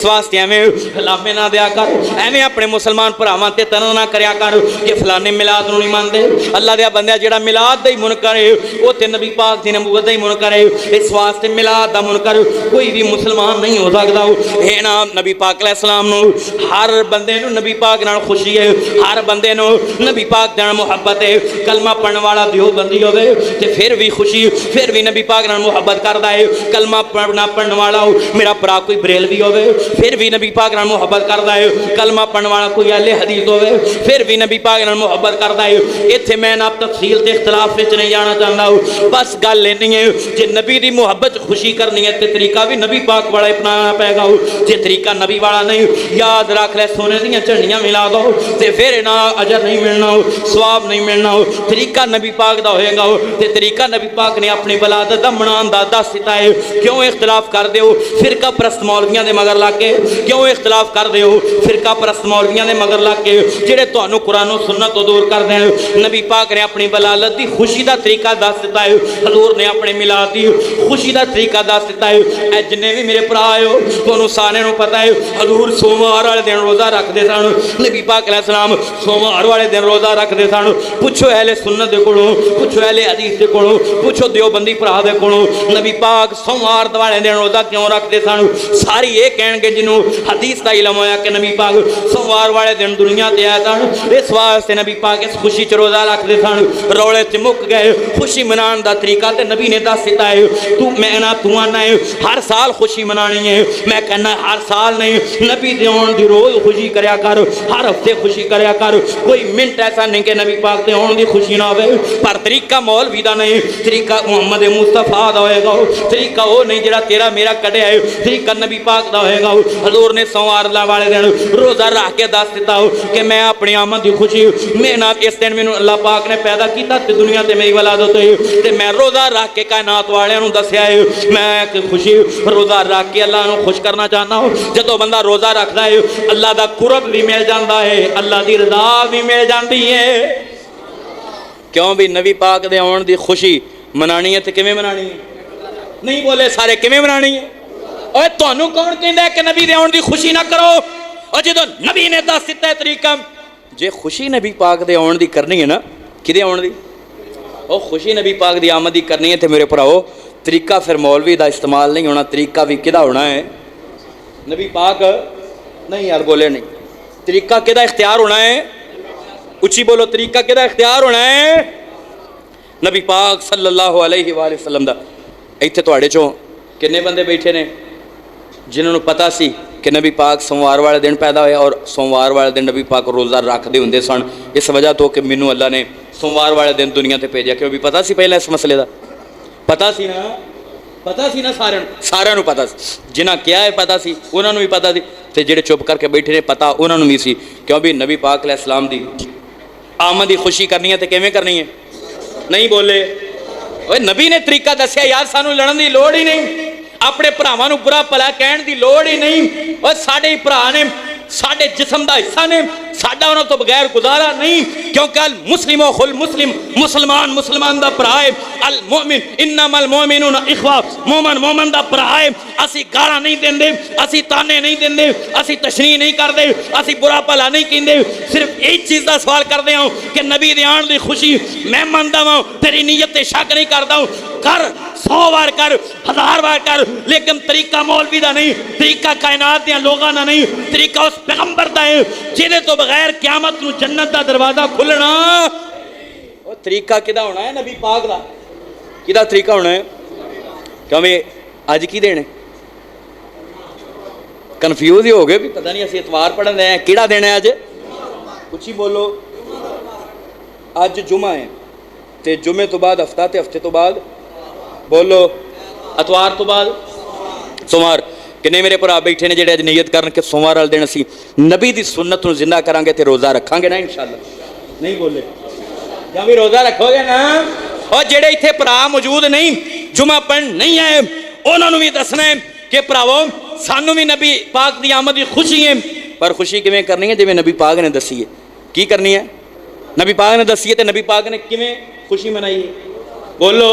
واسطے ایویں لامے نہ دیا کر، ایویں اپنے مسلمان بھراواں تے تنز نہ کریا کر کہ فلانے میلاد نوں نہیں مانتے۔ اللہ دیا بندیا جڑا میلاد دا ہی منکر ہے وہ تے نبی پاک دی نبوت دا ہی منکر ہے۔ اس واسطے میلاد دا منکر کوئی بھی مسلمان نہیں ہو سکدا۔ اے نا نبی پاک علیہ السلام نو ہر بندے نو نبی پاک نال خوشی ہے، ہر بندے نو نبی پاک نال محبت ہے۔ کلمہ پڑھن والا دیوبندی ہوے تے پھر بھی خوشی، پھر بھی نبی پاک نال محبت کردا ہے۔ کلمہ پڑھن والا میرا بھرا کوئی بریلوی ہوے پھر بھی نبی پاک نال محبت کردا ہے۔ کلمہ پڑھن والا کوئی اہل حدیث ہوے پھر بھی نبی پاک نال محبت کردا ہے۔ ایتھے میں نہ تفصیل تے اختلاف وچ نہیں جانا چاہندا، بس گل اینی ہے جے نبی دی محبت خوشی کرنی ہے تے طریقہ بھی نبی پاک والا اپنانا پے گا۔ جے طریقہ نبی والا نہیں، یاد رکھ لے سونے دیاں چڑھیاں ملا دو تے پھر نہ اجر نہیں ملنا، ثواب نہیں ملنا۔ طریقہ نبی پاک دا ہوئے گا تے طریقہ نبی پاک نے اپنی ولادت دا منان دا دس دیتا ہے۔ کیوں اختلاف کر دیو فرقہ پرست مولویاں دے مگر لا کے؟ کیوں اختلاف کر دیو فرقہ پرست مولویاں دے مگر لا کے جڑے تانوں قرآن و سنت تو دور کر دین؟ نبی پاک نے اپنی ولادت دی خوشی دا طریقہ دس دیتا ہے، حضور نے اپنے میلاد دی خوشی دا طریقہ دس دیتا ہے۔ اے جنے بھی میرے بھرا آئے ہو تانوں سارے نوں پتہ ہے حضور سوموار والے دن روزہ رکھدے سن۔ نبی پاک علیہ السلام سوموار والے دن روزہ رکھدے سن۔ پوچھو اہل سنت دے کولوں، پوچھو اہل حدیث دے کولوں، پوچھو دیوبندی بھرا دے کولوں نبی پاک سوموار والے دن روزہ کیوں رکھدے سن؟ ساری یہ کہن گے جنوں حدیث دا علم ہویا کہ نبی پاک سوموار والے دن دنیا تے آئے سن، اس واسطے نبی پاک اس خوشی چ روزہ رکھدے سن۔ رولے تے مک گئے، خوشی منان دا طریقہ تے نبی نے دس دیتا ہے۔ تو آنا ہے ہر سال خوشی منانی ہے، میں کہنا ہر سال نہیں، نبی دے آن دی روز خوشی کریا کر، ہر ہفتے خوشی کریا کر۔ کوئی منٹ ایسا نہیں کہ نبی پاک دے آن دی خوشی نہ ہوئے، پر طریقہ مولوی دا نہیں، طریقہ محمد مصطفیٰ دا ہوئے گا، طریقہ وہ نہیں جڑا تیرا میرا کٹے ہے، طریقہ نبی پاک دا ہوئے گا۔ حضور نے سوموار والے دن روزہ رکھ کے دس دیتا ہو کہ میں اپنی آمد دی خوشی میں نہ اس دن مینوں اللہ پاک نے پیدا کیتا تے دنیا تے میری ولادت ہوئی تے میں روزہ رکھ کے کائنات والےاں نوں دسیا ہے میں کہ خوشی روزہ رکھ کے اللہ نوں خوش کرنا چاہنا ہوں۔ جدوں بندہ روزہ رکھدا ہے اللہ دا قرب بھی مل جاندا ہے، اللہ دی رضا بھی مل جاندی ہے۔ کیوں بھی نبی پاک دے آن دی خوشی منانی ہے تے کیویں منانی ہے؟ نہیں بولے سارے کیویں منانی ہے؟ اوے تانوں کون کہندا ہے کہ نبی دے آن دی خوشی نہ کرو؟ اور جدوں نبی نے دس دیتا ہے طریقہ، جے خوشی نبی پاک دے آن دی کرنی ہے نا، کدے آن دی؟ او خوشی نبی پاک دی آمد دی کرنی ہے تے میرے بھراؤ طریقہ پھر مولوی دا استعمال نہیں ہونا، طریقہ بھی کدا ہونا ہے؟ نبی پاک نہیں یار بولے نہیں، طریقہ کدا اختیار ہونا ہے؟ اچھی بولو، طریقہ کدا اختیار ہونا ہے؟ نبی پاک صلی اللہ علیہ وآلہ وسلم دا۔ ایتھے تواڈے چوں کنے بندے بیٹھے نے جنہوں نے پتا سی کہ نبی پاک سوموار والے دن پیدا ہوئے اور سوموار والے دن نبی پاک روزہ رکھ دے ہوندے سن، اس وجہ تو کہ مینوں اللہ نے سوموار والے دن دنیا تے بھیجا؟ کہ بھی پتا سی پہلے اس مسئلے دا؟ پتا سی نا؟ پتا سی نا؟ سارے نوں پتا سی، جنہاں کیا ہے پتا سی انہاں نوں بھی پتا سی تے جڑے چپ کر کے بیٹھے نے پتا انہاں نوں بھی سی۔ کیوں بھی نبی پاک علیہ السلام دی آمد دی خوشی کرنی ہے تے کیویں کرنی ہے؟ نہیں بولے اوے نبی نے طریقہ دسیا یار، سانوں لڑن دی لوڑ ہی نہیں، اپنے بھراواں نوں برا بھلا کہن دی لوڑ ہی نہیں۔ اور ساڈے ہی بھرا نے، ساڈے جسم دا حصہ نے، ساڈا انہاں تو بغیر گزارا نہیں، کیونکہ المسلم خل مسلم، مسلمان مسلمان دا بھرا ہے، المؤمن انما المؤمنون اخوہ، مومن مومن دا بھرا ہے۔ اسی گالاں نہیں دیندے، اسی تانے نہیں دیندے، اسی تشریح نہیں کردے، اسی برا بھلا نہیں کہندے، صرف ایک چیز دا سوال کردے ہوں کہ نبی دے آن دی خوشی میں مندا ہوں، تیری نیت تے شک نہیں کردا ہوں، کر 100 بار کر، 1000 بار کر، لیکن طریقہ مولوی دا نہیں، طریقہ کائنات دیاں لوگاں دا نہیں، طریقہ اس پیغمبر دا ہے جہدے تو بغیر قیامت نو جنت دا دروازہ کھلنا۔ وہ طریقہ کدا ہونا ہے؟ نبی پاک دا کدا طریقہ ہونا ہے؟ کیوں میں اج کی دن کنفیوز ہی ہو گئے بھی پتہ نہیں اسی اتوار پڑھن دے ہیں کیڑا دن ہے؟ اج کچھ بولو، اج جمعہ ہے تے جمعے تو بعد ہفتہ تے ہفتے تو بعد بولو اتوار تو بعد سوموار۔ کنے میرے بھرا بیٹھے نے جڑے اج نیت کرن کہ سوموار والے دن اسی نبی دی سنت نوں زندہ کران گے تے روزہ رکھاں گے نا انشاءاللہ؟ نہیں بولے یا بھی روزہ رکھو گے نا؟ اور جڑے ایتھے بھرا موجود نہیں جمعہ پڑھن نہیں آئے انہاں نوں بھی دسنا ہے کہ بھراوو سانوں بھی نبی پاک دی آمد دی خوشی ہے، پر خوشی کیویں کرنی ہے؟ جویں نبی پاک نے دسی ہے۔ کی کرنی ہے؟ نبی پاک نے دسی ہے تے نبی پاک نے کیویں خوشی منائی ہے؟ بولو